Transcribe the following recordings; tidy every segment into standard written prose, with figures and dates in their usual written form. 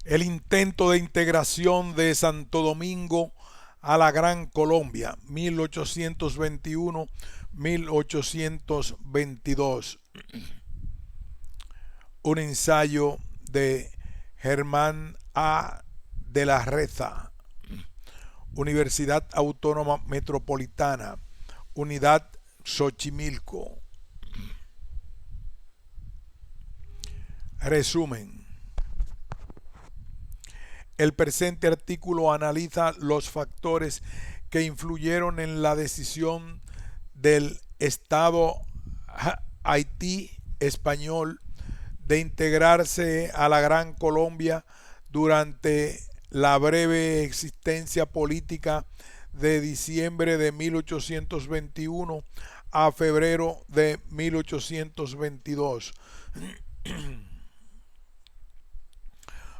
El intento de integración de Santo Domingo a la Gran Colombia, 1821-1822. Un ensayo de Germán A. de la Reza, Universidad Autónoma Metropolitana, Unidad Xochimilco. Resumen. El presente artículo analiza los factores que influyeron en la decisión del Estado Haití español de integrarse a la Gran Colombia durante la breve existencia política de diciembre de 1821 a febrero de 1822.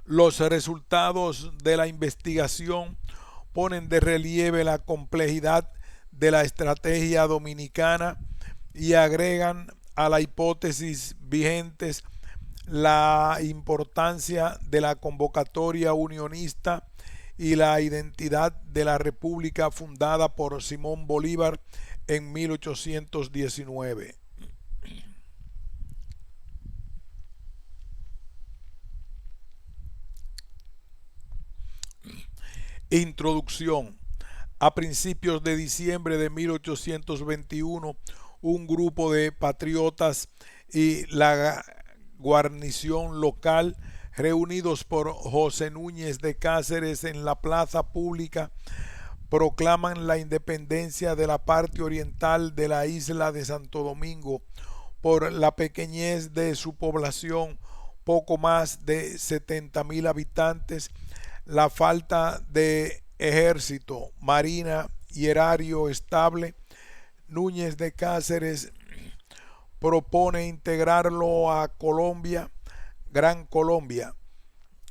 Los resultados de la investigación ponen de relieve la complejidad de la estrategia dominicana y agregan a la hipótesis vigentes la importancia de la convocatoria unionista y la identidad de la república fundada por Simón Bolívar en 1819. Introducción. A principios de diciembre de 1821, un grupo de patriotas y la guarnición local, reunidos por José Núñez de Cáceres en la plaza pública, proclaman la independencia de la parte oriental de la isla de Santo Domingo por la pequeñez de su población, poco más de 70,000 habitantes, la falta de ejército, marina y erario estable. Núñez de Cáceres propone integrarlo a Colombia, Gran Colombia,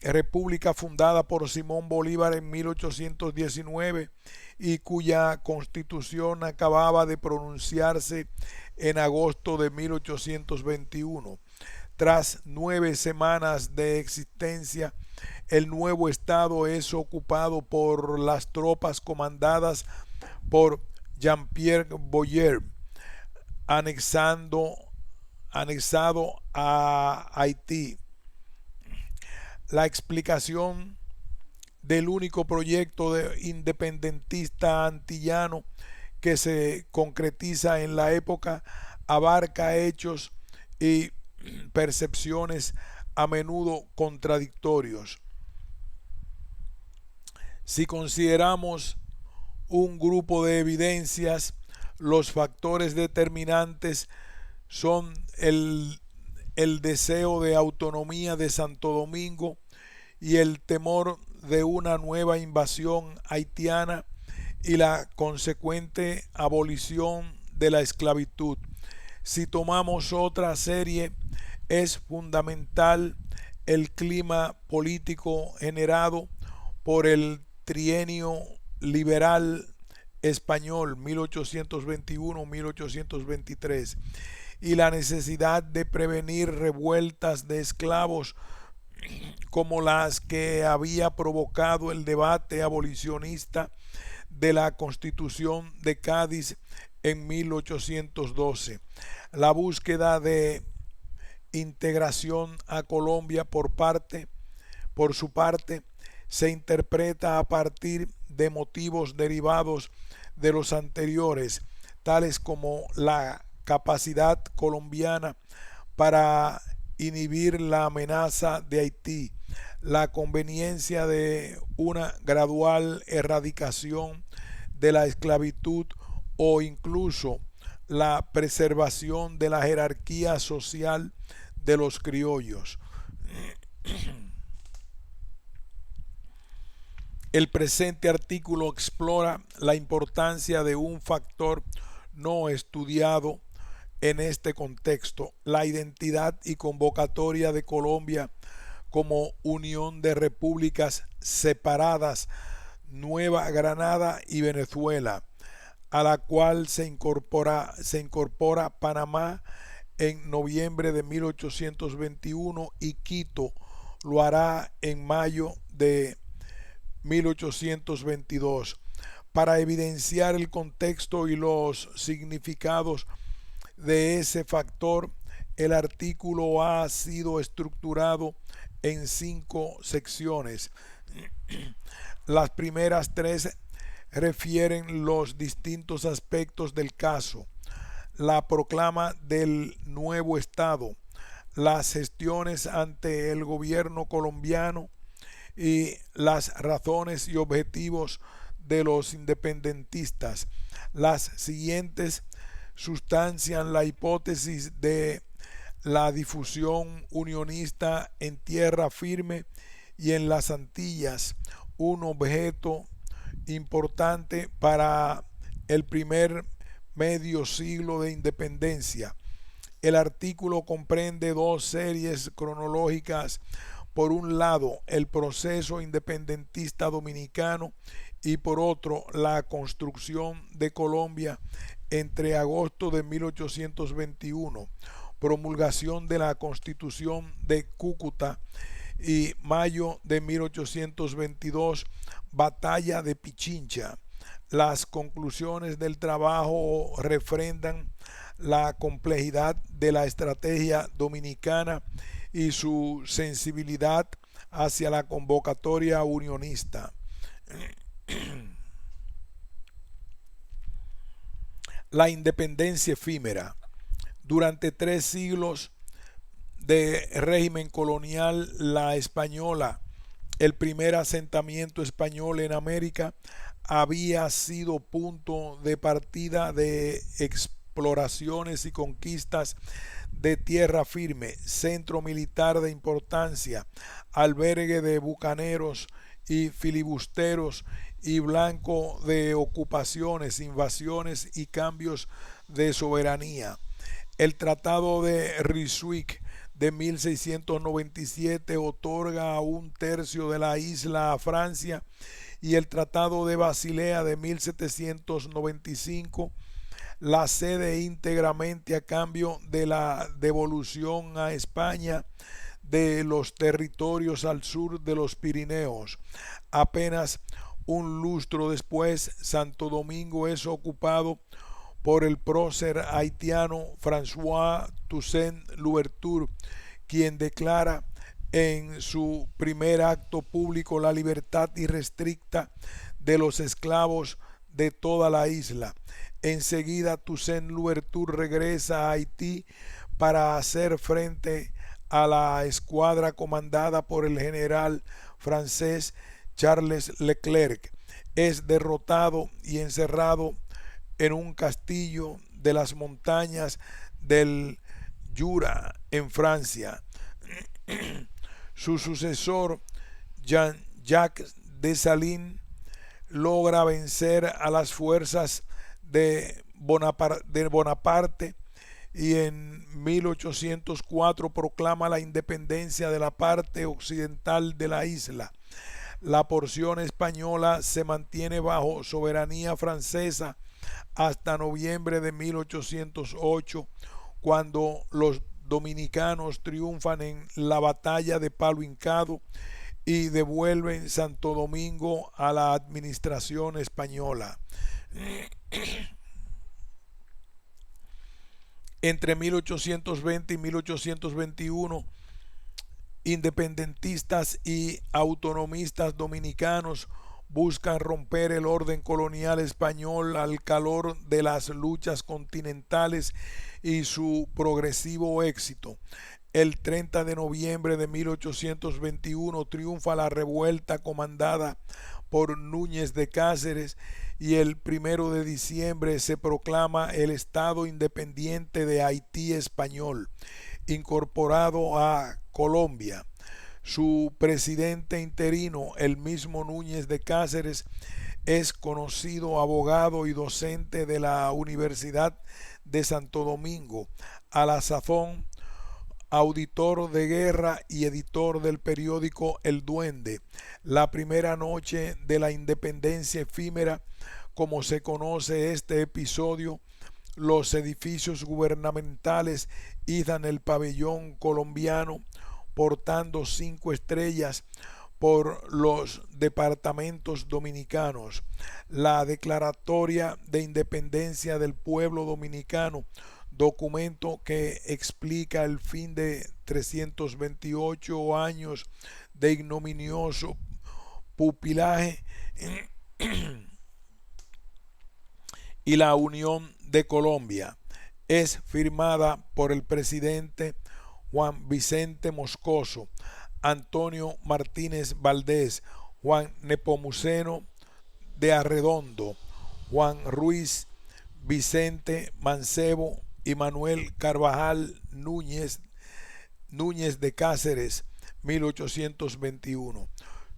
república fundada por Simón Bolívar en 1819 y cuya constitución acababa de pronunciarse en agosto de 1821. Tras 9 semanas de existencia, el nuevo estado es ocupado por las tropas comandadas por Jean-Pierre Boyer, anexado a Haití. La explicación del único proyecto independentista antillano que se concretiza en la época abarca hechos y percepciones a menudo contradictorios. Si consideramos un grupo de evidencias, los factores determinantes son el deseo de autonomía de Santo Domingo y el temor de una nueva invasión haitiana y la consecuente abolición de la esclavitud. Si tomamos otra serie, es fundamental el clima político generado por el trienio liberal español 1821-1823 y la necesidad de prevenir revueltas de esclavos como las que había provocado el debate abolicionista de la Constitución de Cádiz en 1812. La búsqueda de integración a Colombia por su parte, se interpreta a partir de motivos derivados de los anteriores, tales como la capacidad colombiana para inhibir la amenaza de Haití, la conveniencia de una gradual erradicación de la esclavitud o incluso la preservación de la jerarquía social de los criollos. El presente artículo explora la importancia de un factor no estudiado en este contexto, la identidad y convocatoria de Colombia como unión de repúblicas separadas, Nueva Granada y Venezuela, a la cual se incorpora Panamá en noviembre de 1821 y Quito lo hará en mayo de 1822. Para evidenciar el contexto y los significados de ese factor, el artículo ha sido estructurado en 5 secciones. Las primeras 3 refieren los distintos aspectos del caso: la proclama del nuevo Estado, las gestiones ante el gobierno colombiano y las razones y objetivos de los independentistas. Las siguientes sustancian la hipótesis de la difusión unionista en tierra firme y en las Antillas, un objeto importante para el primer medio siglo de independencia. El artículo comprende 2 series cronológicas: por un lado el proceso independentista dominicano y por otro la construcción de Colombia entre agosto de 1821, promulgación de la Constitución de Cúcuta, y mayo de 1822, batalla de Pichincha. Las conclusiones del trabajo refrendan la complejidad de la estrategia dominicana y su sensibilidad hacia la convocatoria unionista. La independencia efímera. Durante 3 siglos de régimen colonial, la española, el primer asentamiento español en América, había sido punto de partida de exploraciones y conquistas de tierra firme, centro militar de importancia, albergue de bucaneros y filibusteros y blanco de ocupaciones, invasiones y cambios de soberanía. El Tratado de Ryswick de 1697 otorga 1/3 de la isla a Francia, y el Tratado de Basilea de 1795 la cede íntegramente a cambio de la devolución a España de los territorios al sur de los Pirineos. Apenas un lustro después, Santo Domingo es ocupado por el prócer haitiano François Toussaint Louverture, quien declara en su primer acto público la libertad irrestricta de los esclavos de toda la isla. Enseguida Toussaint Louverture regresa a Haití para hacer frente a la escuadra comandada por el general francés Charles Leclerc. Es derrotado y encerrado en un castillo de las montañas del Jura en Francia. Su sucesor, Jean-Jacques Dessalines, logra vencer a las fuerzas de Bonaparte y en 1804 proclama la independencia de la parte occidental de la isla. La porción española se mantiene bajo soberanía francesa hasta noviembre de 1808, cuando los dominicanos triunfan en la batalla de Palo Hincado y devuelven Santo Domingo a la administración española. Entre 1820 y 1821, independentistas y autonomistas dominicanos buscan romper el orden colonial español al calor de las luchas continentales y su progresivo éxito. El 30 de noviembre de 1821 triunfa la revuelta comandada por Núñez de Cáceres, y el 1 de diciembre se proclama el Estado independiente de Haití español, incorporado a Colombia. Su presidente interino, el mismo Núñez de Cáceres, es conocido abogado y docente de la Universidad de Santo Domingo, a la sazón auditor de guerra y editor del periódico El Duende. La primera noche de la independencia efímera, como se conoce este episodio, los edificios gubernamentales izan el pabellón colombiano portando 5 estrellas por los departamentos dominicanos. La Declaratoria de Independencia del Pueblo Dominicano, documento que explica el fin de 328 años de ignominioso pupilaje y la unión de Colombia, es firmada por el presidente Juan Vicente Moscoso, Antonio Martínez Valdés, Juan Nepomuceno de Arredondo, Juan Ruiz, Vicente Mancebo y Manuel Carvajal Núñez de Cáceres, 1821.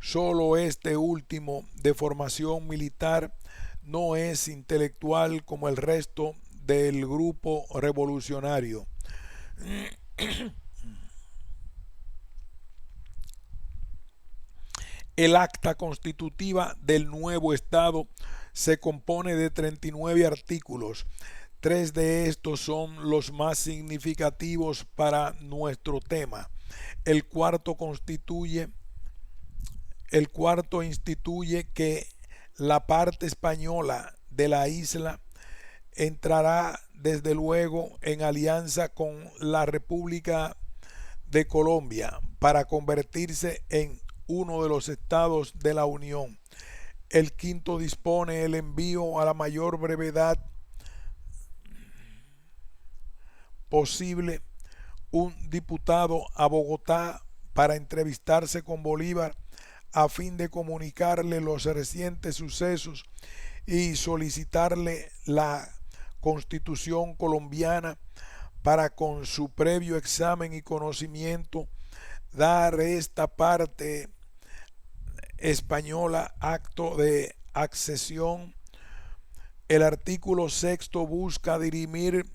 Solo este último, de formación militar, no es intelectual como el resto del grupo revolucionario. El acta constitutiva del nuevo Estado se compone de 39 artículos. 3 de estos son los más significativos para nuestro tema. El cuarto instituye que la parte española de la isla entrará desde luego en alianza con la República de Colombia para convertirse en uno de los estados de la Unión. El quinto dispone el envío a la mayor brevedad posible un diputado a Bogotá para entrevistarse con Bolívar a fin de comunicarle los recientes sucesos y solicitarle la Constitución colombiana para, con su previo examen y conocimiento, dar esta parte española acto de accesión. El artículo sexto busca dirimir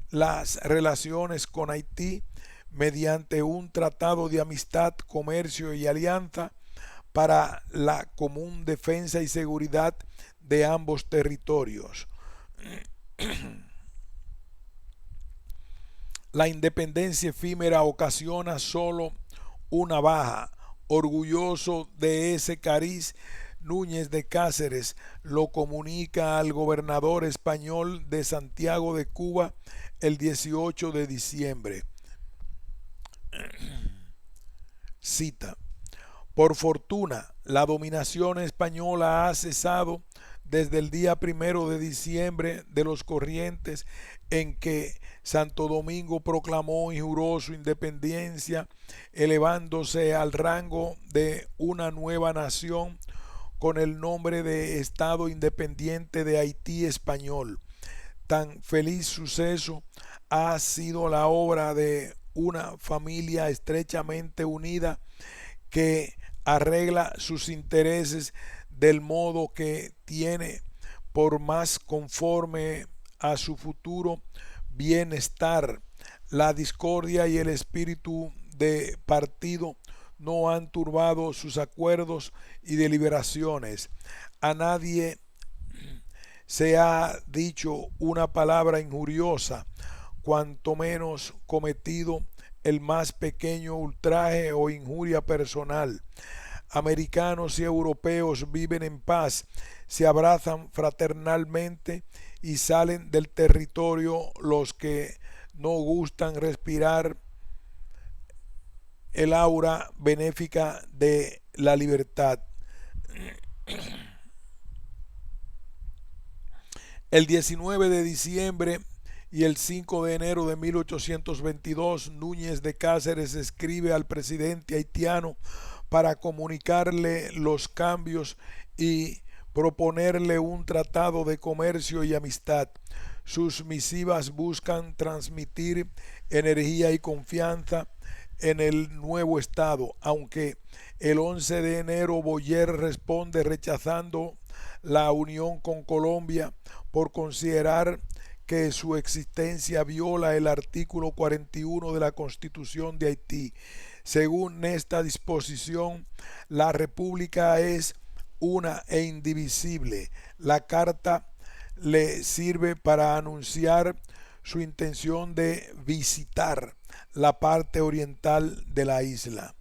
las relaciones con Haití mediante un tratado de amistad, comercio y alianza para la común defensa y seguridad de ambos territorios. La independencia efímera ocasiona solo una baja. Orgulloso de ese cariz, Núñez de Cáceres lo comunica al gobernador español de Santiago de Cuba el 18 de diciembre. Cita: por fortuna, la dominación española ha cesado desde el día 1 de diciembre de los corrientes en que Santo Domingo proclamó y juró su independencia, elevándose al rango de una nueva nación con el nombre de Estado Independiente de Haití Español. Tan feliz suceso ha sido la obra de una familia estrechamente unida que arregla sus intereses del modo que tiene por más conforme a su futuro bienestar. La discordia y el espíritu de partido no han turbado sus acuerdos y deliberaciones. A nadie se ha dicho una palabra injuriosa, cuanto menos cometido el más pequeño ultraje o injuria personal. Americanos y europeos viven en paz, se abrazan fraternalmente y salen del territorio los que no gustan respirar el aura benéfica de la libertad. El 19 de diciembre y el 5 de enero de 1822, Núñez de Cáceres escribe al presidente haitiano para comunicarle los cambios y proponerle un tratado de comercio y amistad. Sus misivas buscan transmitir energía y confianza en el nuevo Estado, aunque el 11 de enero Boyer responde rechazando la unión con Colombia por considerar que su existencia viola el artículo 41 de la Constitución de Haití. Según esta disposición, la República es una e indivisible. La carta le sirve para anunciar su intención de visitar la parte oriental de la isla.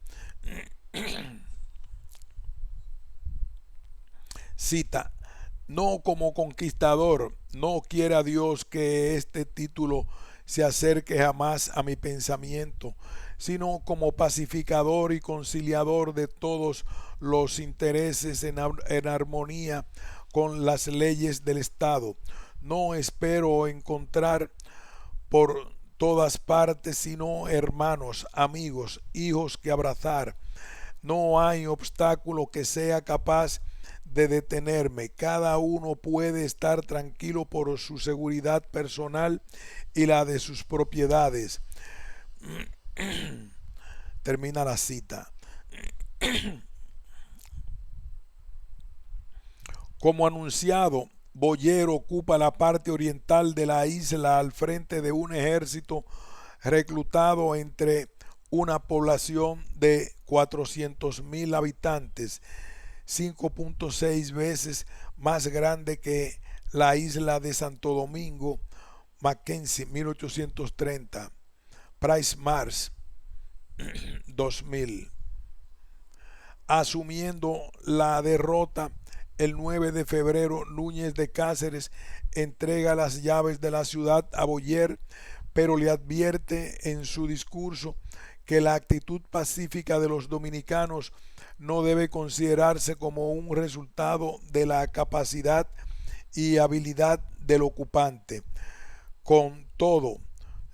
Cita: no como conquistador, no quiera Dios que este título se acerque jamás a mi pensamiento, sino como pacificador y conciliador de todos los intereses en armonía con las leyes del Estado. No espero encontrar por todas partes sino hermanos, amigos, hijos que abrazar. No hay obstáculo que sea capaz de detenerme. Cada uno puede estar tranquilo por su seguridad personal y la de sus propiedades. Termina la cita. Como anunciado, Boyer ocupa la parte oriental de la isla al frente de un ejército reclutado entre una población de 400,000 habitantes, 5.6 veces más grande que la isla de Santo Domingo. Mackenzie, 1830. Price Mars, 2000. Asumiendo la derrota, el 9 de febrero, Núñez de Cáceres entrega las llaves de la ciudad a Boyer, pero le advierte en su discurso que la actitud pacífica de los dominicanos no debe considerarse como un resultado de la capacidad y habilidad del ocupante. Con todo,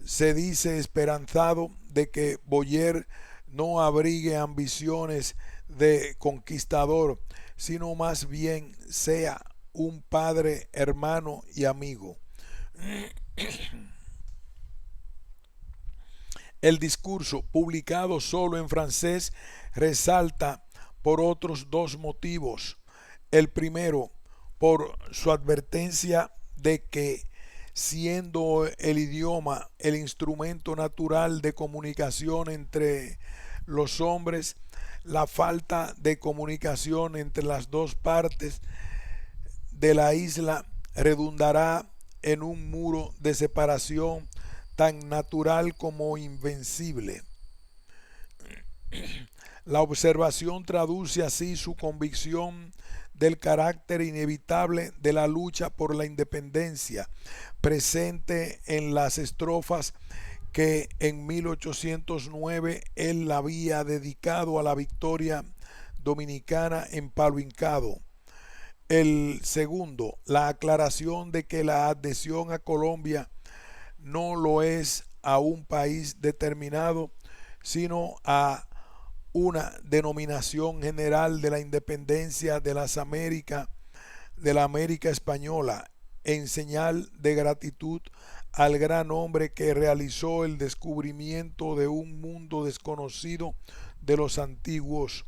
se dice esperanzado de que Boyer no abrigue ambiciones de conquistador, sino más bien sea un padre, hermano y amigo. El discurso, publicado solo en francés, resalta por otros dos motivos. El primero, por su advertencia de que, siendo el idioma el instrumento natural de comunicación entre los hombres, la falta de comunicación entre las dos partes de la isla redundará en un muro de separación tan natural como invencible. La observación traduce así su convicción del carácter inevitable de la lucha por la independencia, presente en las estrofas que en 1809 él había dedicado a la victoria dominicana en Palo Hincado. El segundo, la aclaración de que la adhesión a Colombia no lo es a un país determinado, sino a una denominación general de la independencia de las Américas, de la América española, en señal de gratitud al gran hombre que realizó el descubrimiento de un mundo desconocido de los antiguos.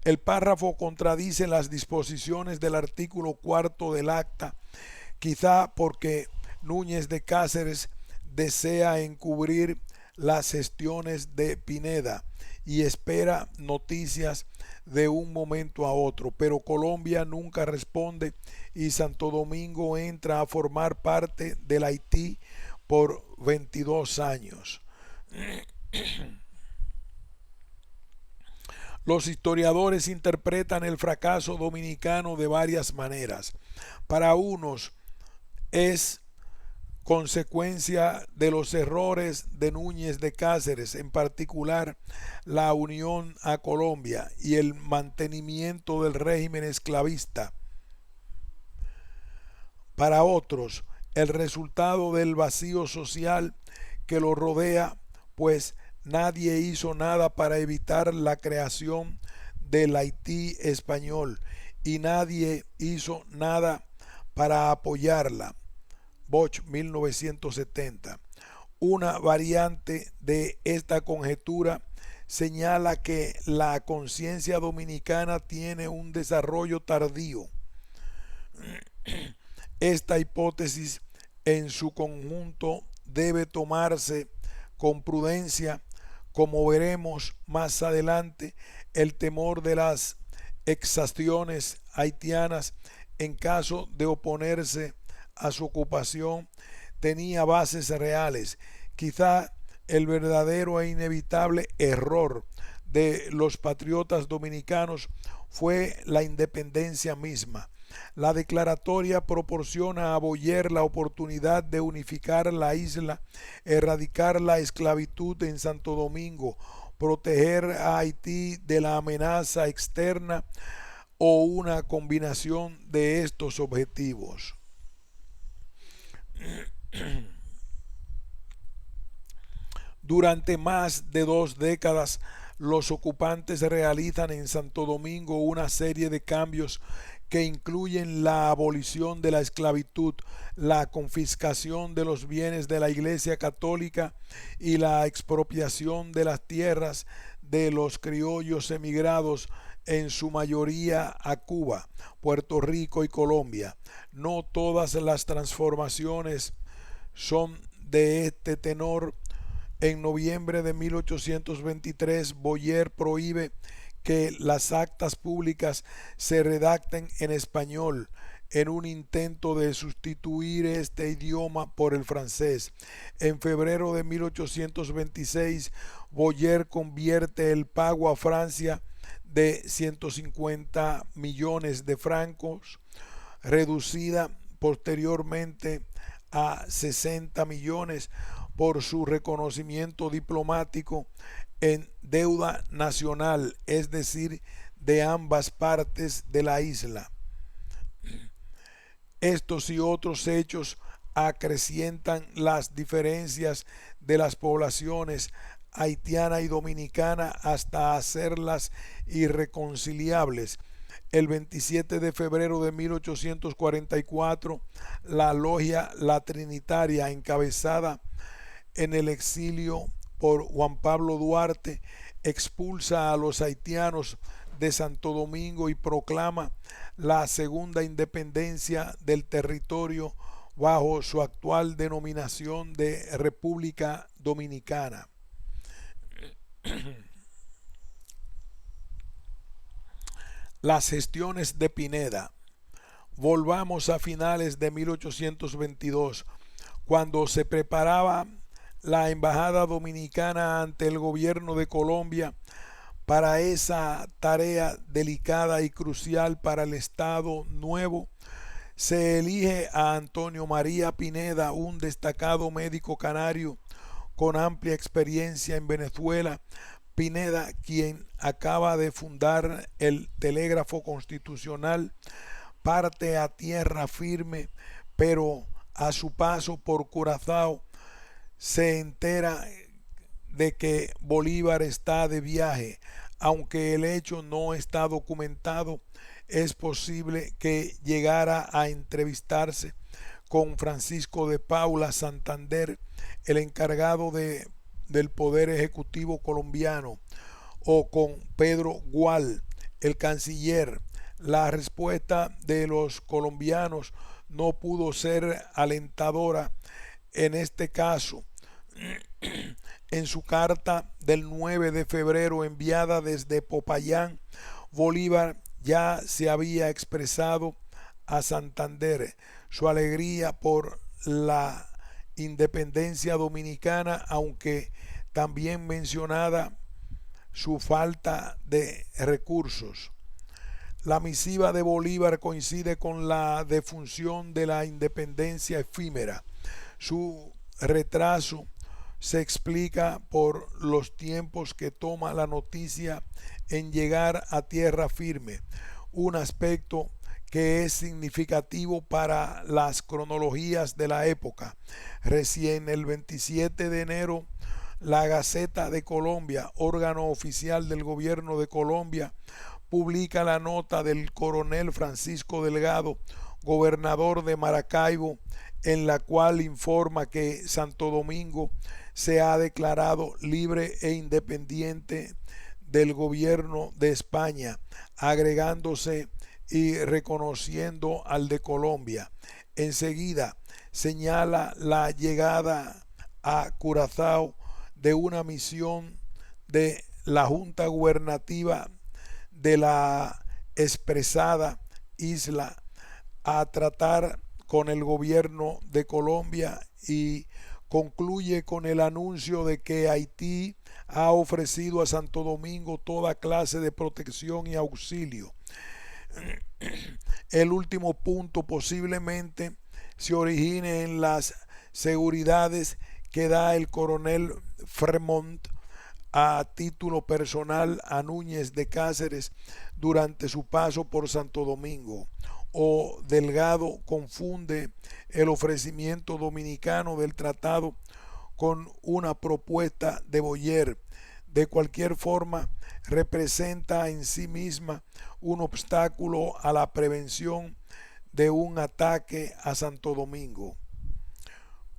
El párrafo contradice las disposiciones del artículo 4 del acta, quizá porque Núñez de Cáceres desea encubrir las gestiones de Pineda y espera noticias de un momento a otro, pero Colombia nunca responde y Santo Domingo entra a formar parte del Haití por 22 años. Los historiadores interpretan el fracaso dominicano de varias maneras. Para unos es consecuencia de los errores de Núñez de Cáceres, en particular la unión a Colombia y el mantenimiento del régimen esclavista. Para otros, el resultado del vacío social que lo rodea, pues nadie hizo nada para evitar la creación del Haití español y nadie hizo nada para apoyarla. Bosch, 1970. Una variante de esta conjetura señala que la conciencia dominicana tiene un desarrollo tardío. Esta hipótesis en su conjunto debe tomarse con prudencia, como veremos más adelante. El temor de las exacciones haitianas en caso de oponerse a su ocupación tenía bases reales Quizá el verdadero e inevitable error de los patriotas dominicanos fue la independencia misma. La declaratoria proporciona a Boyer la oportunidad de unificar la isla, erradicar la esclavitud en Santo Domingo, proteger a Haití de la amenaza externa o una combinación de estos objetivos. Durante más de 2 décadas, los ocupantes realizan en Santo Domingo una serie de cambios que incluyen la abolición de la esclavitud, la confiscación de los bienes de la Iglesia Católica y la expropiación de las tierras de los criollos emigrados, en su mayoría a Cuba, Puerto Rico y Colombia. No todas las transformaciones son de este tenor. En noviembre de 1823, Boyer prohíbe que las actas públicas se redacten en español, en un intento de sustituir este idioma por el francés. En febrero de 1826, Boyer convierte el pago a Francia de 150 millones de francos, reducida posteriormente a 60 millones por su reconocimiento diplomático en deuda nacional, es decir, de ambas partes de la isla. Estos y otros hechos acrecientan las diferencias de las poblaciones haitiana y dominicana hasta hacerlas irreconciliables. El 27 de febrero de 1844, la logia La Trinitaria, encabezada en el exilio por Juan Pablo Duarte, expulsa a los haitianos de Santo Domingo y proclama la segunda independencia del territorio bajo su actual denominación de República Dominicana. Las gestiones de Pineda. Volvamos a finales de 1822, cuando se preparaba la embajada dominicana ante el gobierno de Colombia para esa tarea delicada y crucial para el Estado Nuevo. Se elige a Antonio María Pineda, un destacado médico canario con amplia experiencia en Venezuela. Pineda, quien acaba de fundar el Telégrafo Constitucional, parte a tierra firme, pero a su paso por Curazao se entera de que Bolívar está de viaje. Aunque el hecho no está documentado, es posible que llegara a entrevistarse con Francisco de Paula Santander, el encargado del Poder Ejecutivo colombiano, o con Pedro Gual, el canciller. La respuesta de los colombianos no pudo ser alentadora en este caso. En su carta del 9 de febrero enviada desde Popayán, Bolívar ya se había expresado a Santander su alegría por la independencia dominicana, aunque también mencionada su falta de recursos. La misiva de Bolívar coincide con la defunción de la independencia efímera. Su retraso se explica por los tiempos que toma la noticia en llegar a tierra firme, un aspecto que es significativo para las cronologías de la época. Recién el 27 de enero, la Gaceta de Colombia, órgano oficial del gobierno de Colombia, publica la nota del coronel Francisco Delgado, gobernador de Maracaibo, en la cual informa que Santo Domingo se ha declarado libre e independiente del gobierno de España, agregándose y reconociendo al de Colombia. Enseguida señala la llegada a Curazao de una misión de la Junta Gubernativa de la expresada isla a tratar con el gobierno de Colombia y concluye con el anuncio de que Haití ha ofrecido a Santo Domingo toda clase de protección y auxilio. El último punto posiblemente se origine en las seguridades que da el coronel Fremont a título personal a Núñez de Cáceres durante su paso por Santo Domingo, o Delgado confunde el ofrecimiento dominicano del tratado con una propuesta de Boyer. De cualquier forma, representa en sí misma un obstáculo a la prevención de un ataque a Santo Domingo.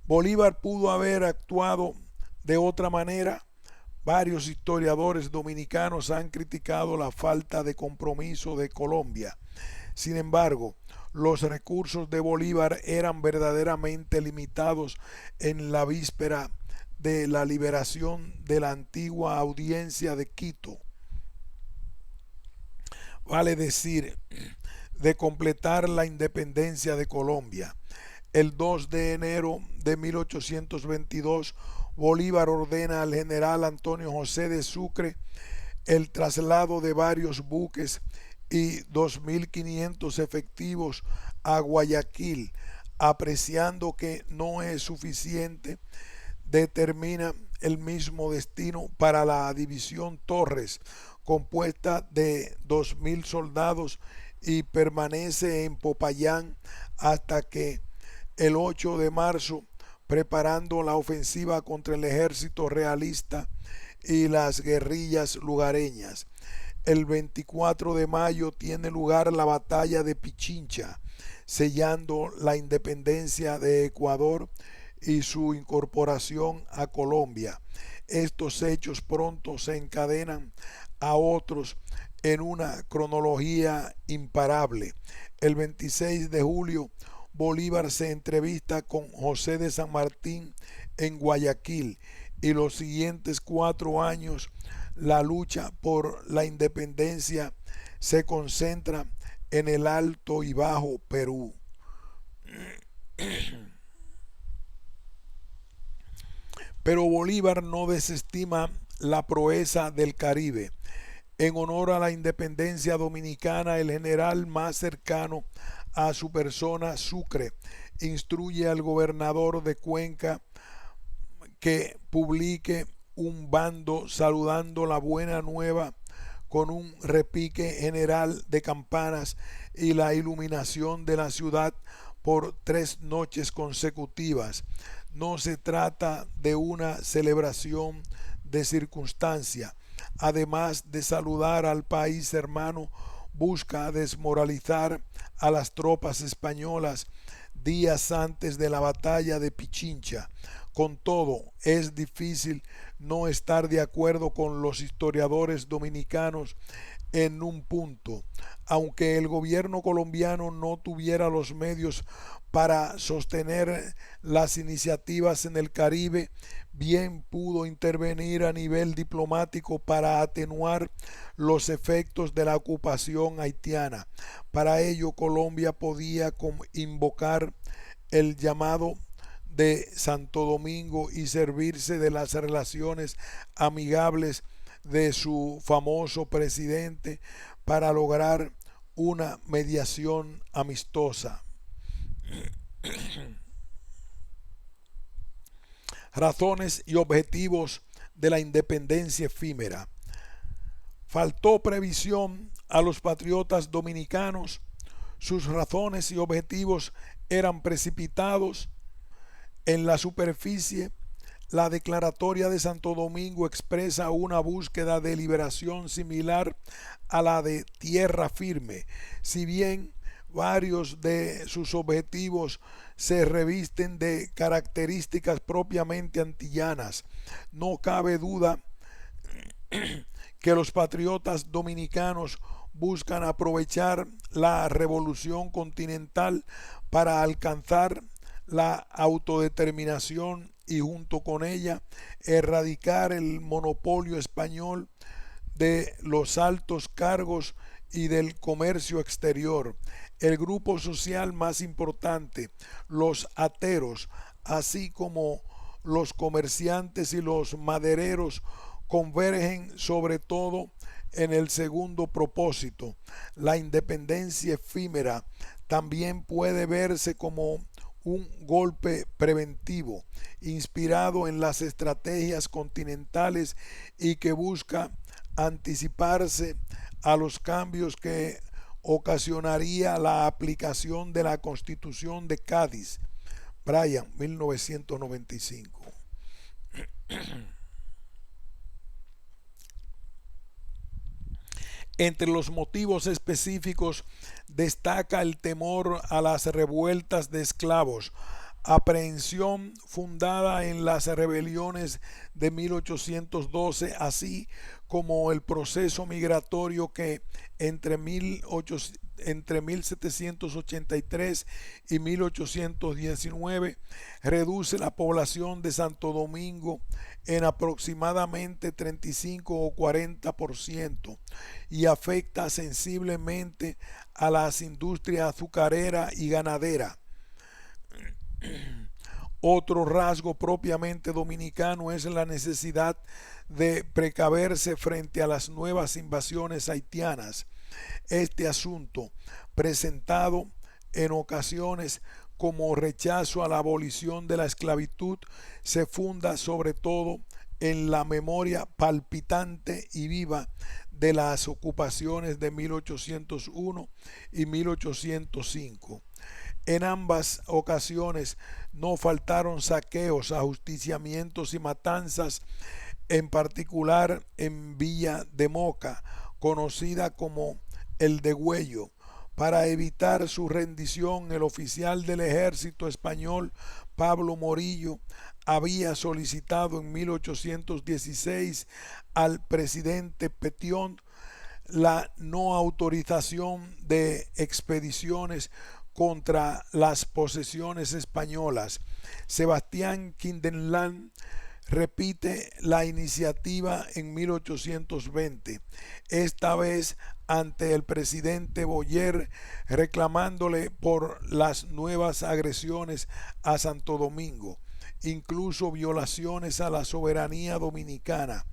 Bolívar pudo haber actuado de otra manera. Varios historiadores dominicanos han criticado la falta de compromiso de Colombia. Sin embargo, los recursos de Bolívar eran verdaderamente limitados en la víspera de la liberación de la antigua Audiencia de Quito. Vale decir, de completar la independencia de Colombia. El 2 de enero de 1822, Bolívar ordena al general Antonio José de Sucre el traslado de varios buques y 2.500 efectivos a Guayaquil. Apreciando que no es suficiente, determina el mismo destino para la división Torres, compuesta de 2.000 soldados, y permanece en Popayán hasta que el 8 de marzo, preparando la ofensiva contra el ejército realista y las guerrillas lugareñas. El 24 de mayo tiene lugar la batalla de Pichincha, sellando la independencia de Ecuador y su incorporación a Colombia. Estos hechos pronto se encadenan a otros en una cronología imparable. El 26 de julio, Bolívar se entrevista con José de San Martín en Guayaquil, y los siguientes 4 años la lucha por la independencia se concentra en el Alto y Bajo Perú. Pero Bolívar no desestima la proeza del Caribe. En honor a la independencia dominicana, el general más cercano a su persona, Sucre, instruye al gobernador de Cuenca que publique un bando saludando la buena nueva con un repique general de campanas y la iluminación de la ciudad por 3 noches consecutivas. No se trata de una celebración de circunstancia. Además de saludar al país hermano, busca desmoralizar a las tropas españolas días antes de la batalla de Pichincha. Con todo, es difícil no estar de acuerdo con los historiadores dominicanos en un punto. Aunque el gobierno colombiano no tuviera los medios para sostener las iniciativas en el Caribe, bien pudo intervenir a nivel diplomático para atenuar los efectos de la ocupación haitiana. Para ello, Colombia podía invocar el llamado de Santo Domingo y servirse de las relaciones amigables de su famoso presidente para lograr una mediación amistosa. Razones y objetivos de la independencia efímera. Faltó previsión a los patriotas dominicanos. Sus razones y objetivos eran precipitados. En la superficie, la declaratoria de Santo Domingo expresa una búsqueda de liberación similar a la de Tierra Firme, si bien varios de sus objetivos se revisten de características propiamente antillanas. No cabe duda que los patriotas dominicanos buscan aprovechar la revolución continental para alcanzar la autodeterminación y junto con ella erradicar el monopolio español de los altos cargos y del comercio exterior. El grupo social más importante, los ateros, así como los comerciantes y los madereros convergen sobre todo en el segundo propósito. La independencia efímera también puede verse como un golpe preventivo, inspirado en las estrategias continentales y que busca anticiparse a los cambios que ocasionaría la aplicación de la Constitución de Cádiz, Bryan, 1995. Entre los motivos específicos destaca el temor a las revueltas de esclavos, aprehensión fundada en las rebeliones de 1812, así como el proceso migratorio que entre 1783 y 1819 reduce la población de Santo Domingo en aproximadamente 35 o 40% y afecta sensiblemente a las industrias azucarera y ganadera. Otro rasgo propiamente dominicano es la necesidad de precaverse frente a las nuevas invasiones haitianas. Este asunto, presentado en ocasiones como rechazo a la abolición de la esclavitud, se funda sobre todo en la memoria palpitante y viva de las ocupaciones de 1801 y 1805. En ambas ocasiones no faltaron saqueos, ajusticiamientos y matanzas, en particular en Villa de Moca, conocida como el Degüello. Para evitar su rendición, el oficial del ejército español Pablo Morillo había solicitado en 1816 al presidente Petion la no autorización de expediciones contra las posesiones españolas. Sebastián Kinderland repite la iniciativa en 1820, esta vez ante el presidente Boyer, reclamándole por las nuevas agresiones a Santo Domingo, incluso violaciones a la soberanía dominicana.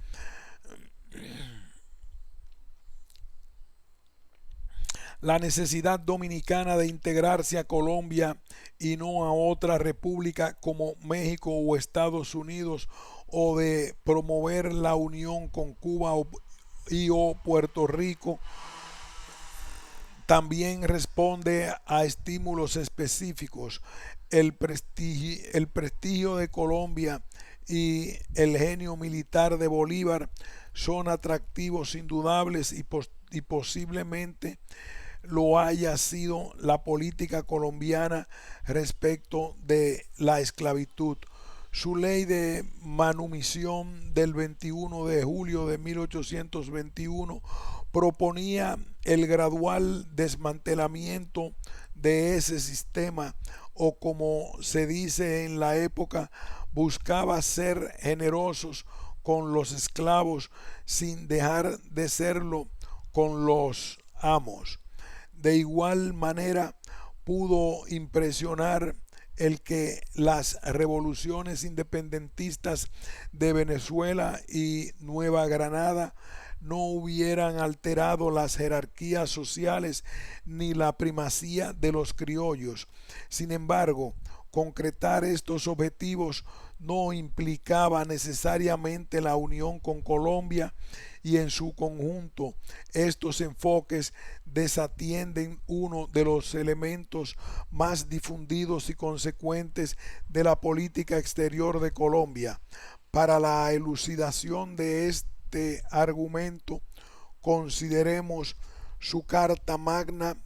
La necesidad dominicana de integrarse a Colombia y no a otra república como México o Estados Unidos, o de promover la unión con Cuba o Puerto Rico, también responde a estímulos específicos. El prestigio de Colombia y el genio militar de Bolívar son atractivos indudables y posiblemente lo haya sido la política colombiana respecto de la esclavitud. Su ley de manumisión del 21 de julio de 1821 proponía el gradual desmantelamiento de ese sistema, o como se dice en la época, buscaba ser generosos con los esclavos sin dejar de serlo con los amos. De igual manera pudo impresionar el que las revoluciones independentistas de Venezuela y Nueva Granada no hubieran alterado las jerarquías sociales ni la primacía de los criollos. Sin embargo, concretar estos objetivos no implicaba necesariamente la unión con Colombia, y en su conjunto estos enfoques desatienden uno de los elementos más difundidos y consecuentes de la política exterior de Colombia. Para la elucidación de este argumento, consideremos su Carta Magna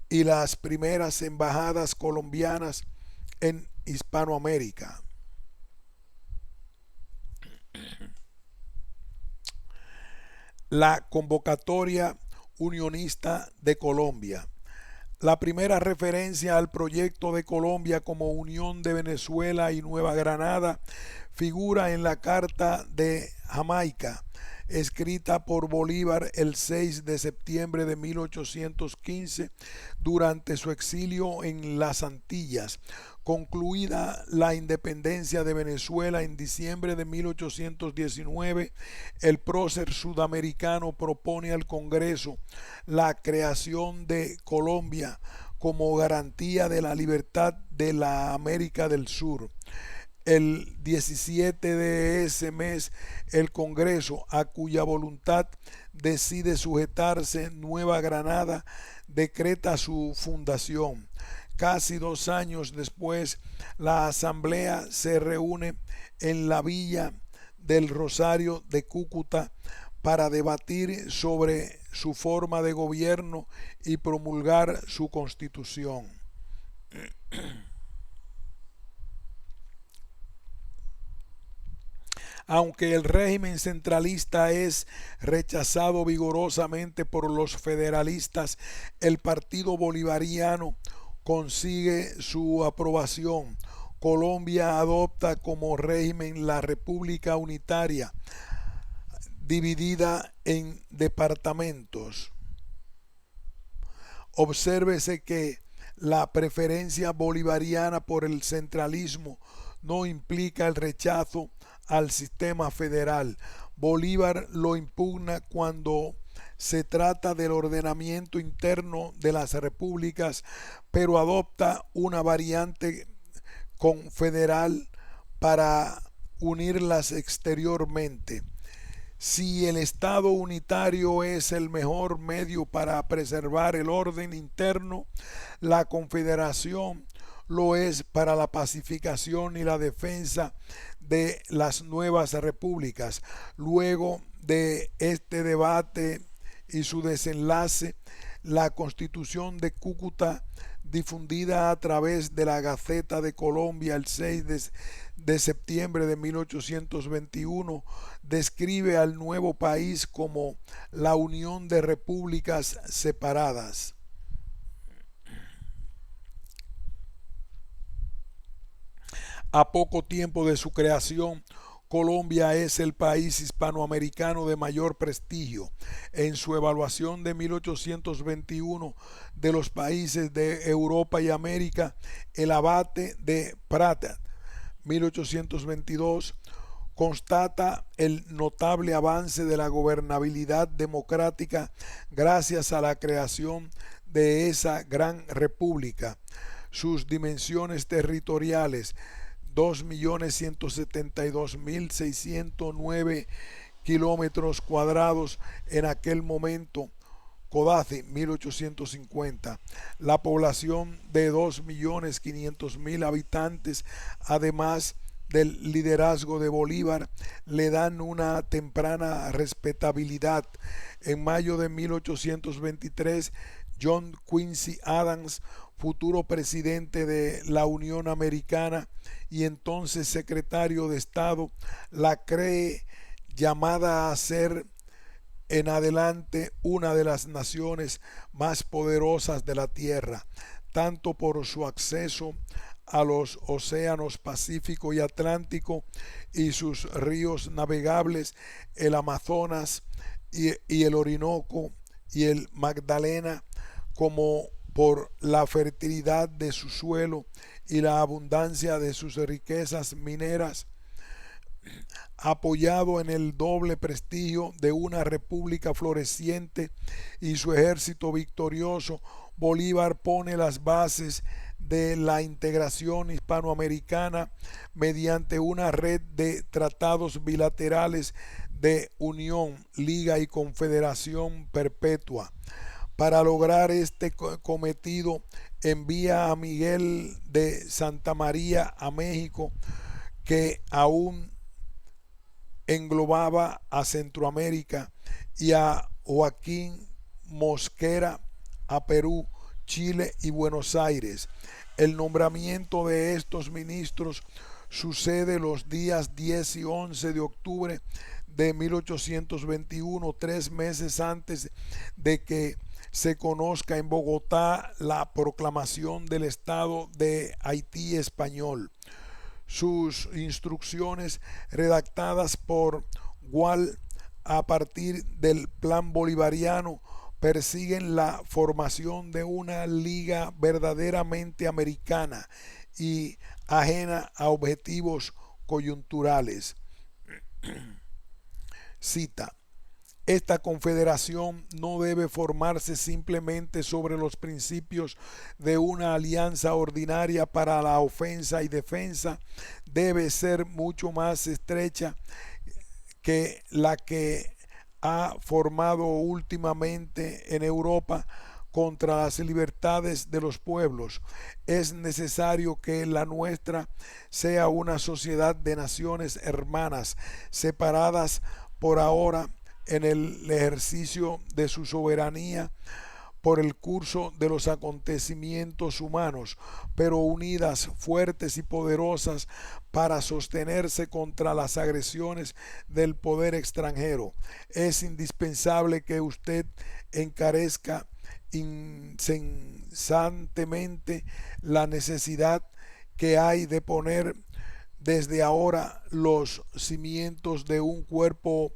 y las primeras embajadas colombianas en Hispanoamérica. La convocatoria unionista de Colombia. La primera referencia al proyecto de Colombia como unión de Venezuela y Nueva Granada figura en la Carta de Jamaica, escrita por Bolívar el 6 de septiembre de 1815 durante su exilio en las Antillas. Concluida la independencia de Venezuela en diciembre de 1819, el prócer sudamericano propone al Congreso la creación de Colombia como garantía de la libertad de la América del Sur. El 17 de ese mes, el Congreso, a cuya voluntad decide sujetarse Nueva Granada, decreta su fundación. Casi 2 años después, la Asamblea se reúne en la Villa del Rosario de Cúcuta para debatir sobre su forma de gobierno y promulgar su constitución. Aunque el régimen centralista es rechazado vigorosamente por los federalistas, el Partido Bolivariano consigue su aprobación. Colombia adopta como régimen la República Unitaria, dividida en departamentos. Obsérvese que la preferencia bolivariana por el centralismo no implica el rechazo al sistema federal. Bolívar lo impugna cuando se trata del ordenamiento interno de las repúblicas, pero adopta una variante confederal para unirlas exteriormente. Si el Estado unitario es el mejor medio para preservar el orden interno, la confederación lo es para la pacificación y la defensa de las nuevas repúblicas. Luego de este debate y su desenlace, la Constitución de Cúcuta, difundida a través de la Gaceta de Colombia el 6 de septiembre de 1821, describe al nuevo país como la unión de repúblicas separadas. A poco tiempo de su creación, Colombia es el país hispanoamericano de mayor prestigio. En su evaluación de 1821 de los países de Europa y América, el abate de Pratt, 1822, constata el notable avance de la gobernabilidad democrática gracias a la creación de esa gran república. Sus dimensiones territoriales: 2.172.609 kilómetros cuadrados en aquel momento, Codazzi, 1850. La población de 2.500.000 habitantes, además del liderazgo de Bolívar, le dan una temprana respetabilidad. En mayo de 1823, John Quincy Adams, futuro presidente de la Unión Americana y entonces secretario de Estado, la cree llamada a ser en adelante una de las naciones más poderosas de la Tierra, tanto por su acceso a los océanos Pacífico y Atlántico y sus ríos navegables, el Amazonas y el Orinoco y el Magdalena, como por la fertilidad de su suelo y la abundancia de sus riquezas mineras. Apoyado en el doble prestigio de una república floreciente y su ejército victorioso, Bolívar pone las bases de la integración hispanoamericana mediante una red de tratados bilaterales de unión, liga y confederación perpetua. Para lograr este cometido, envía a Miguel de Santa María a México, que aún englobaba a Centroamérica, y a Joaquín Mosquera a Perú, Chile y Buenos Aires. El nombramiento de estos ministros sucede los días 10 y 11 de octubre de 1821, 3 meses antes de que se conozca en Bogotá la proclamación del Estado de Haití español. Sus instrucciones, redactadas por Gual a partir del plan bolivariano, persiguen la formación de una liga verdaderamente americana y ajena a objetivos coyunturales. Cita: esta confederación no debe formarse simplemente sobre los principios de una alianza ordinaria para la ofensa y defensa, debe ser mucho más estrecha que la que ha formado últimamente en Europa contra las libertades de los pueblos. Es necesario que la nuestra sea una sociedad de naciones hermanas, separadas por ahora en el ejercicio de su soberanía por el curso de los acontecimientos humanos, pero unidas, fuertes y poderosas para sostenerse contra las agresiones del poder extranjero. Es indispensable que usted encarezca incesantemente la necesidad que hay de poner desde ahora los cimientos de un cuerpo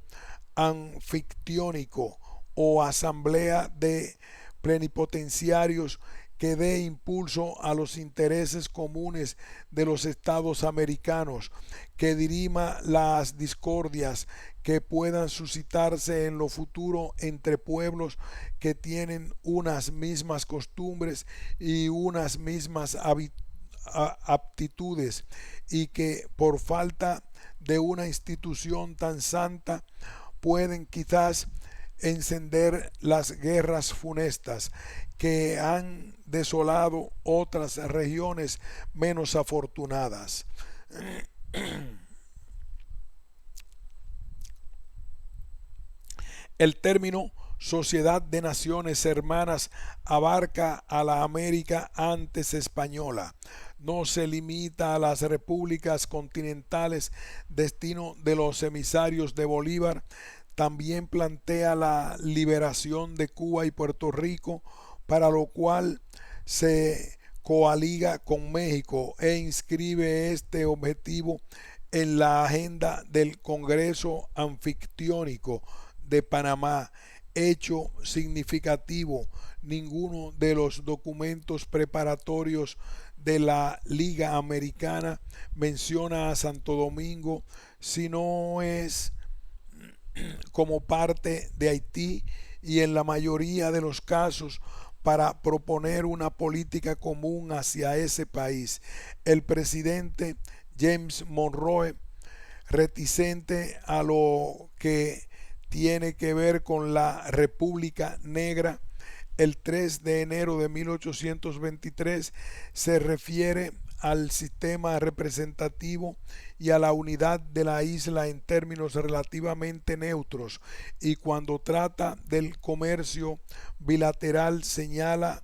anfictiónico o asamblea de plenipotenciarios que dé impulso a los intereses comunes de los estados americanos, que dirima las discordias que puedan suscitarse en lo futuro entre pueblos que tienen unas mismas costumbres y unas mismas aptitudes, y que por falta de una institución tan santa pueden quizás encender las guerras funestas que han desolado otras regiones menos afortunadas. El término Sociedad de Naciones Hermanas abarca a la América antes española. No se limita a las repúblicas continentales, destino de los emisarios de Bolívar. También plantea la liberación de Cuba y Puerto Rico, para lo cual se coaliga con México e inscribe este objetivo en la agenda del Congreso Anfictiónico de Panamá, hecho significativo. Ninguno de los documentos preparatorios de la Liga Americana menciona a Santo Domingo, si no es como parte de Haití, y en la mayoría de los casos para proponer una política común hacia ese país. El presidente James Monroe, reticente a lo que tiene que ver con la República Negra, el 3 de enero de 1823 se refiere al sistema representativo y a la unidad de la isla en términos relativamente neutros, y cuando trata del comercio bilateral señala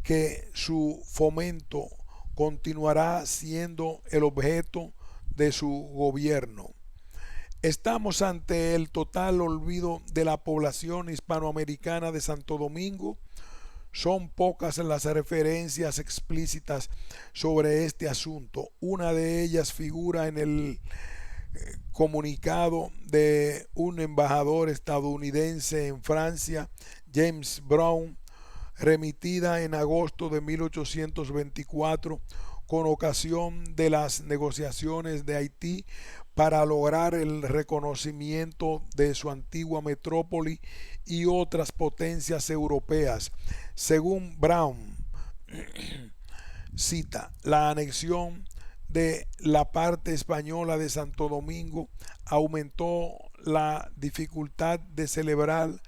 que su fomento continuará siendo el objeto de su gobierno. Estamos ante el total olvido de la población hispanoamericana de Santo Domingo. Son pocas las referencias explícitas sobre este asunto. Una de ellas figura en el comunicado de un embajador estadounidense en Francia, James Brown, remitida en agosto de 1824 con ocasión de las negociaciones de Haití para lograr el reconocimiento de su antigua metrópoli y otras potencias europeas. Según Brown, cita: la anexión de la parte española de Santo Domingo aumentó la dificultad de celebrar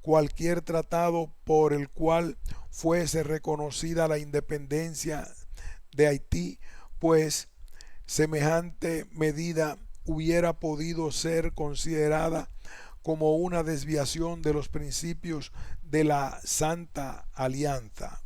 cualquier tratado por el cual fuese reconocida la independencia de Haití, pues semejante medida hubiera podido ser considerada como una desviación de los principios de la Santa Alianza.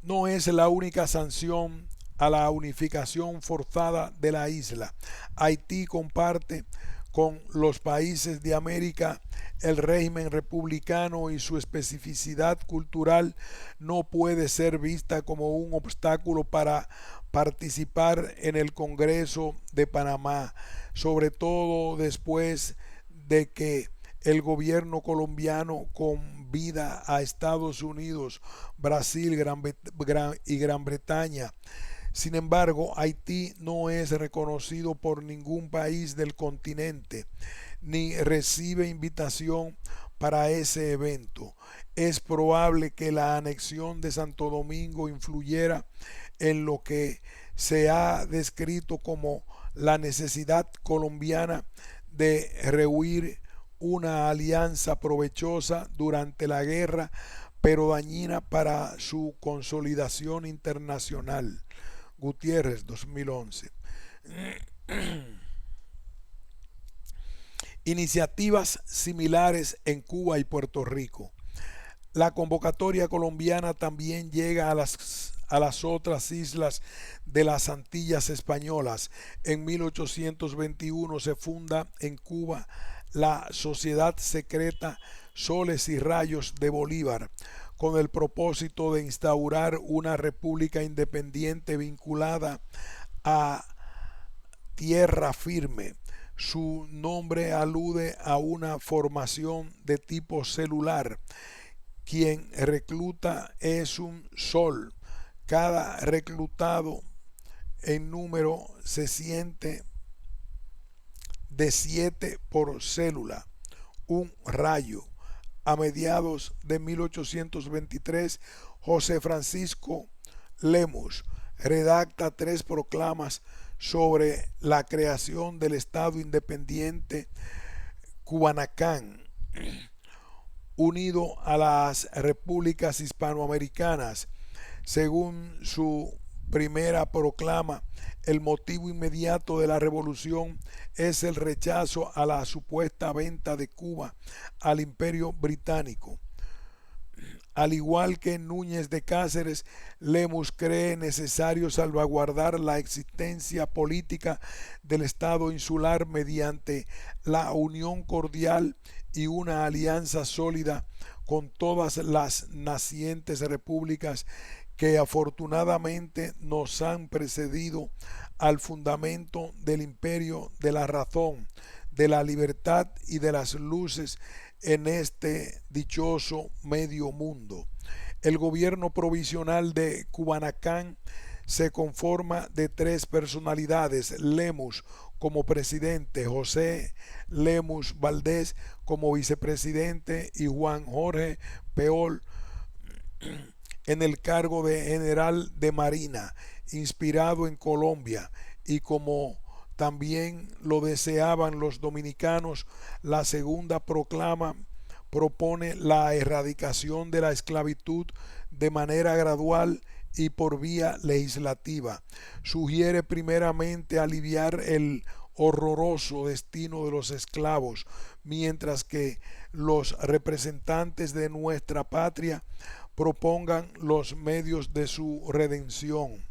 No es la única sanción a la unificación forzada de la isla. Haití comparte con los países de América el régimen republicano y su especificidad cultural no puede ser vista como un obstáculo para participar en el Congreso de Panamá, sobre todo después de que el gobierno colombiano convida a Estados Unidos, Brasil y Gran Bretaña. Sin embargo, Haití no es reconocido por ningún país del continente, ni recibe invitación para ese evento. Es probable que la anexión de Santo Domingo influyera en lo que se ha descrito como la necesidad colombiana de rehuir una alianza provechosa durante la guerra, pero dañina para su consolidación internacional. Gutiérrez, 2011. Iniciativas similares en Cuba y Puerto Rico. La convocatoria colombiana también llega a las otras islas de las Antillas Españolas. En 1821 se funda en Cuba la Sociedad Secreta Soles y Rayos de Bolívar, con el propósito de instaurar una república independiente vinculada a tierra firme. Su nombre alude a una formación de tipo celular. Quien recluta es un sol. Cada reclutado en número se siente de 7 por célula, un rayo. A mediados de 1823, José Francisco Lemus redacta 3 proclamas sobre la creación del Estado Independiente Cubanacán, unido a las repúblicas hispanoamericanas. Según su primera proclama, el motivo inmediato de la revolución es el rechazo a la supuesta venta de Cuba al Imperio Británico. Al igual que Núñez de Cáceres, Lemus cree necesario salvaguardar la existencia política del Estado insular mediante la unión cordial y una alianza sólida con todas las nacientes repúblicas que afortunadamente nos han precedido al fundamento del imperio de la razón, de la libertad y de las luces en este dichoso medio mundo. El gobierno provisional de Cubanacán se conforma de 3 personalidades: Lemus como presidente, José Lemus Valdés como vicepresidente y Juan Jorge Peol en el cargo de general de Marina, inspirado en Colombia, y como también lo deseaban los dominicanos, la segunda proclama propone la erradicación de la esclavitud de manera gradual y por vía legislativa. Sugiere primeramente aliviar el horroroso destino de los esclavos, mientras que los representantes de nuestra patria propongan los medios de su redención.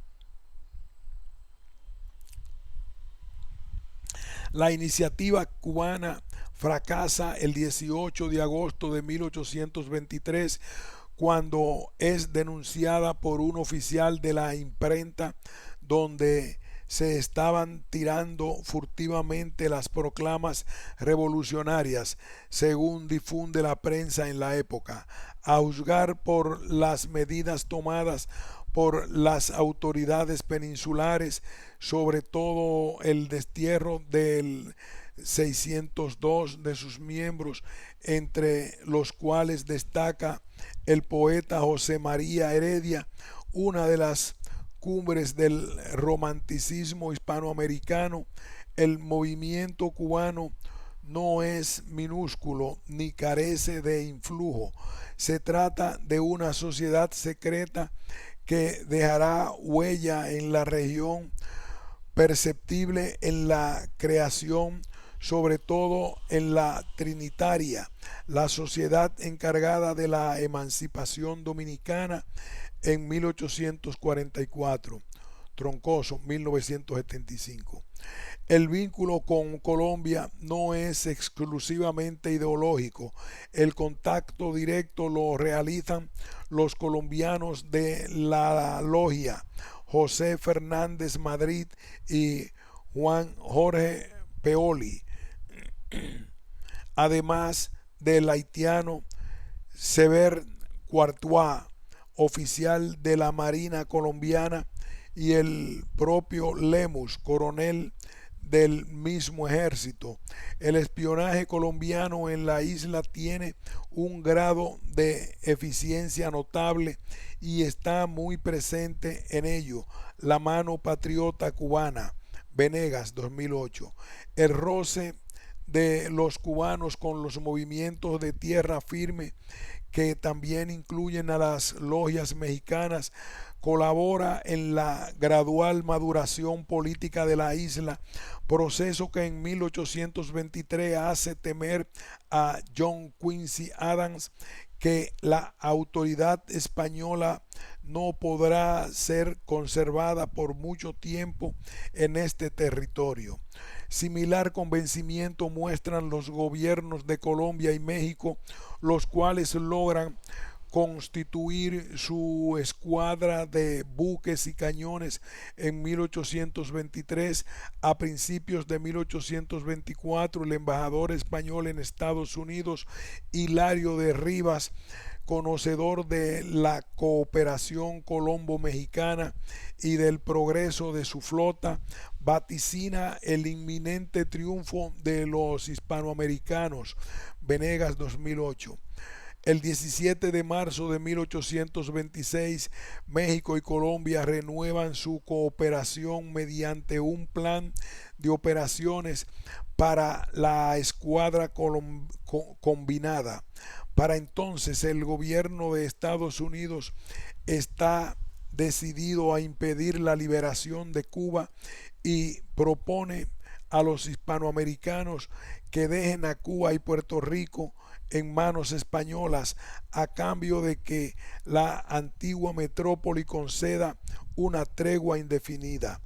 La iniciativa cubana fracasa el 18 de agosto de 1823 cuando es denunciada por un oficial de la imprenta, donde se estaban tirando furtivamente las proclamas revolucionarias, según difunde la prensa en la época. A juzgar por las medidas tomadas por las autoridades peninsulares, sobre todo el destierro del 602 de sus miembros, entre los cuales destaca el poeta José María Heredia, una de las cumbres del romanticismo hispanoamericano. El movimiento cubano no es minúsculo ni carece de influjo. Se trata de una sociedad secreta que dejará huella en la región, perceptible en la creación, sobre todo en la Trinitaria, la sociedad encargada de la emancipación dominicana en 1844, Troncoso, 1975. El vínculo con Colombia no es exclusivamente ideológico. El contacto directo lo realizan los colombianos de la logia José Fernández Madrid y Juan Jorge Peoli, además del haitiano Sever Courtois, oficial de la Marina colombiana, y el propio Lemus, coronel del mismo ejército. El espionaje colombiano en la isla tiene un grado de eficiencia notable y está muy presente en ello la mano patriota cubana. Venegas, 2008. El roce de los cubanos con los movimientos de tierra firme, que también incluyen a las logias mexicanas, colabora en la gradual maduración política de la isla, proceso que en 1823 hace temer a John Quincy Adams que la autoridad española no podrá ser conservada por mucho tiempo en este territorio. Similar convencimiento muestran los gobiernos de Colombia y México, los cuales logran constituir su escuadra de buques y cañones en 1823. A principios de 1824, el embajador español en Estados Unidos, Hilario de Rivas, conocedor de la cooperación colombo-mexicana y del progreso de su flota, vaticina el inminente triunfo de los hispanoamericanos. Venegas, 2008. El 17 de marzo de 1826, México y Colombia renuevan su cooperación mediante un plan de operaciones para la escuadra combinada. Para entonces, el gobierno de Estados Unidos está decidido a impedir la liberación de Cuba y propone a los hispanoamericanos que dejen a Cuba y Puerto Rico en manos españolas a cambio de que la antigua metrópoli conceda una tregua indefinida.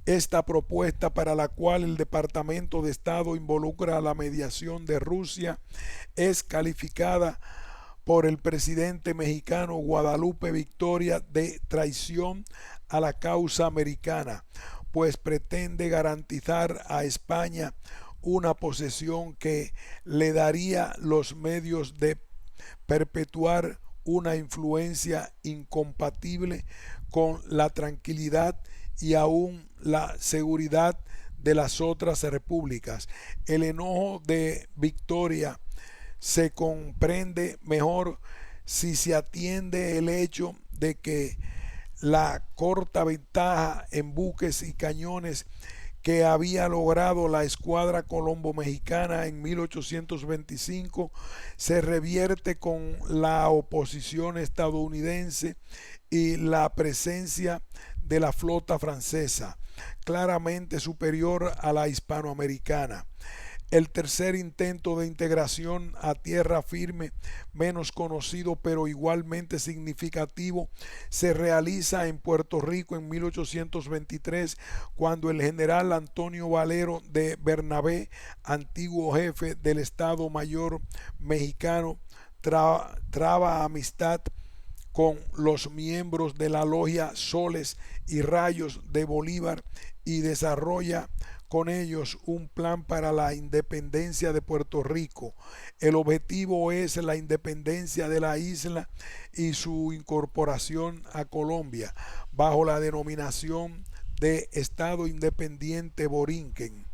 Esta propuesta, para la cual el Departamento de Estado involucra la mediación de Rusia, es calificada por el presidente mexicano Guadalupe Victoria de traición a la causa americana, pues pretende garantizar a España una posesión que le daría los medios de perpetuar una influencia incompatible con la tranquilidad y aún la seguridad de las otras repúblicas. El enojo de Victoria se comprende mejor si se atiende el hecho de que la corta ventaja en buques y cañones que había logrado la escuadra colombo-mexicana en 1825 se revierte con la oposición estadounidense y la presencia de la flota francesa, claramente superior a la hispanoamericana. El tercer intento de integración a tierra firme, menos conocido pero igualmente significativo, se realiza en Puerto Rico en 1823, cuando el general Antonio Valero de Bernabé, antiguo jefe del Estado Mayor mexicano, traba amistad con los miembros de la logia Soles y Rayos de Bolívar y desarrolla con ellos un plan para la independencia de Puerto Rico. El objetivo es la independencia de la isla y su incorporación a Colombia bajo la denominación de Estado Independiente Borinquen.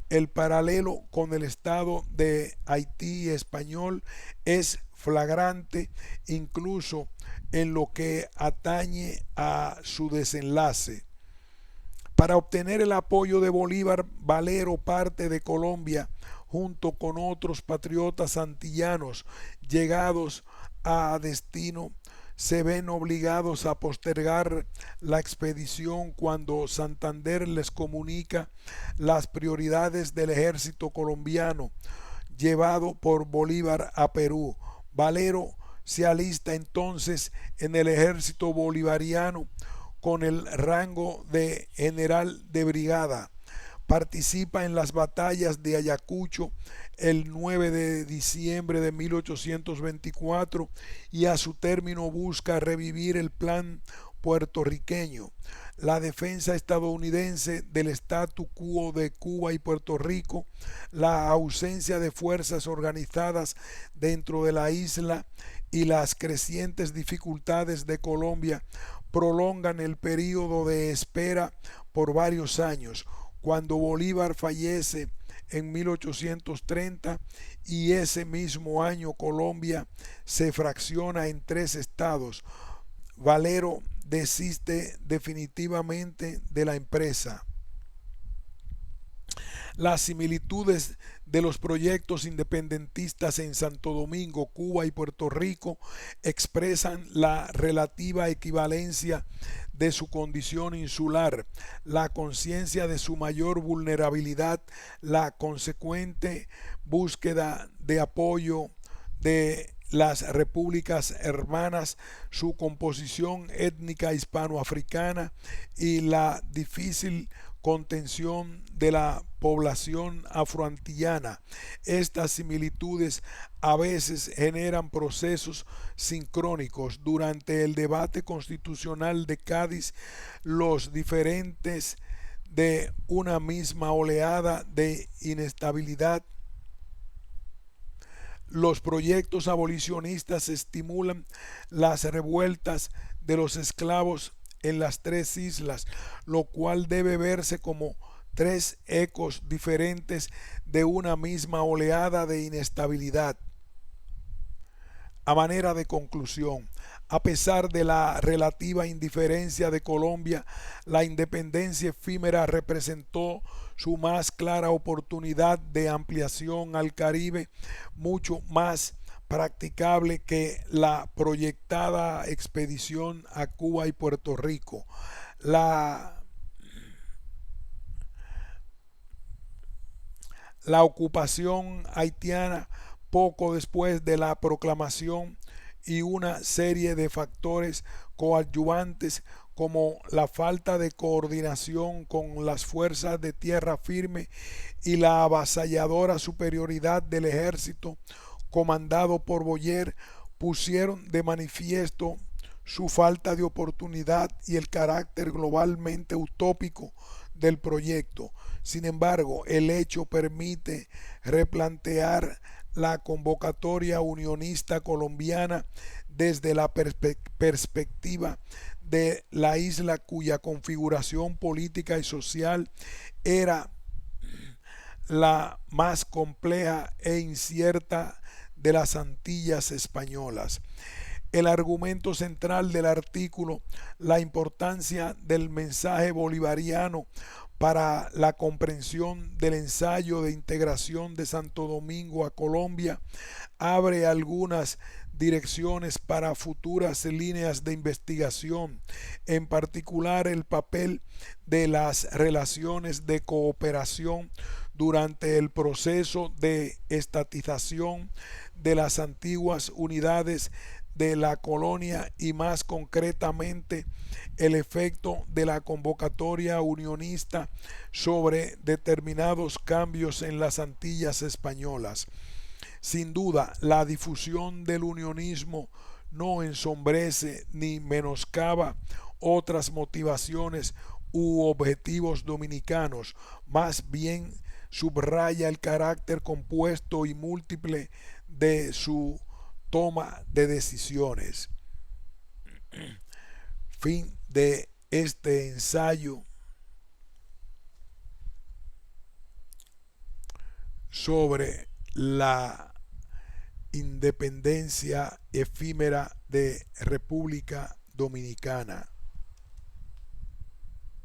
El paralelo con el Estado de Haití español es flagrante, incluso en lo que atañe a su desenlace. Para obtener el apoyo de Bolívar, Valero parte de Colombia junto con otros patriotas antillanos llegados a destino. Se ven obligados a postergar la expedición cuando Santander les comunica las prioridades del ejército colombiano llevado por Bolívar a Perú. Valero se alista entonces en el ejército bolivariano con el rango de general de brigada. Participa en las batallas de Ayacucho el 9 de diciembre de 1824 y a su término busca revivir el plan puertorriqueño. La defensa estadounidense del statu quo de Cuba y Puerto Rico, la ausencia de fuerzas organizadas dentro de la isla y las crecientes dificultades de Colombia prolongan el período de espera por varios años. Cuando Bolívar fallece en 1830 y ese mismo año Colombia se fracciona en 3 estados, Valero desiste definitivamente de la empresa. Las similitudes de los proyectos independentistas en Santo Domingo, Cuba y Puerto Rico expresan la relativa equivalencia de su condición insular, la conciencia de su mayor vulnerabilidad, la consecuente búsqueda de apoyo de las repúblicas hermanas, su composición étnica hispanoafricana y la difícil contención de la población afroantillana. Estas similitudes a veces generan procesos sincrónicos. Durante el debate constitucional de Cádiz, los diferentes de una misma oleada de inestabilidad, los proyectos abolicionistas estimulan las revueltas de los esclavos en las 3 islas, lo cual debe verse como 3 ecos diferentes de una misma oleada de inestabilidad. A manera de conclusión, a pesar de la relativa indiferencia de Colombia, la independencia efímera representó su más clara oportunidad de ampliación al Caribe, mucho más practicable que la proyectada expedición a Cuba y Puerto Rico. La ocupación haitiana poco después de la proclamación y una serie de factores coadyuvantes como la falta de coordinación con las fuerzas de tierra firme y la avasalladora superioridad del ejército comandado por Boyer pusieron de manifiesto su falta de oportunidad y el carácter globalmente utópico del proyecto. Sin embargo, el hecho permite replantear la convocatoria unionista colombiana desde la perspectiva de la isla cuya configuración política y social era la más compleja e incierta de las Antillas españolas. El argumento central del artículo, la importancia del mensaje bolivariano para la comprensión del ensayo de integración de Santo Domingo a Colombia, abre algunas direcciones para futuras líneas de investigación, en particular el papel de las relaciones de cooperación durante el proceso de estatización de las antiguas unidades de la colonia y más concretamente el efecto de la convocatoria unionista sobre determinados cambios en las Antillas españolas. Sin duda, la difusión del unionismo no ensombrece ni menoscaba otras motivaciones u objetivos dominicanos, más bien subraya el carácter compuesto y múltiple de su toma de decisiones. Fin de este ensayo sobre la independencia efímera de República Dominicana.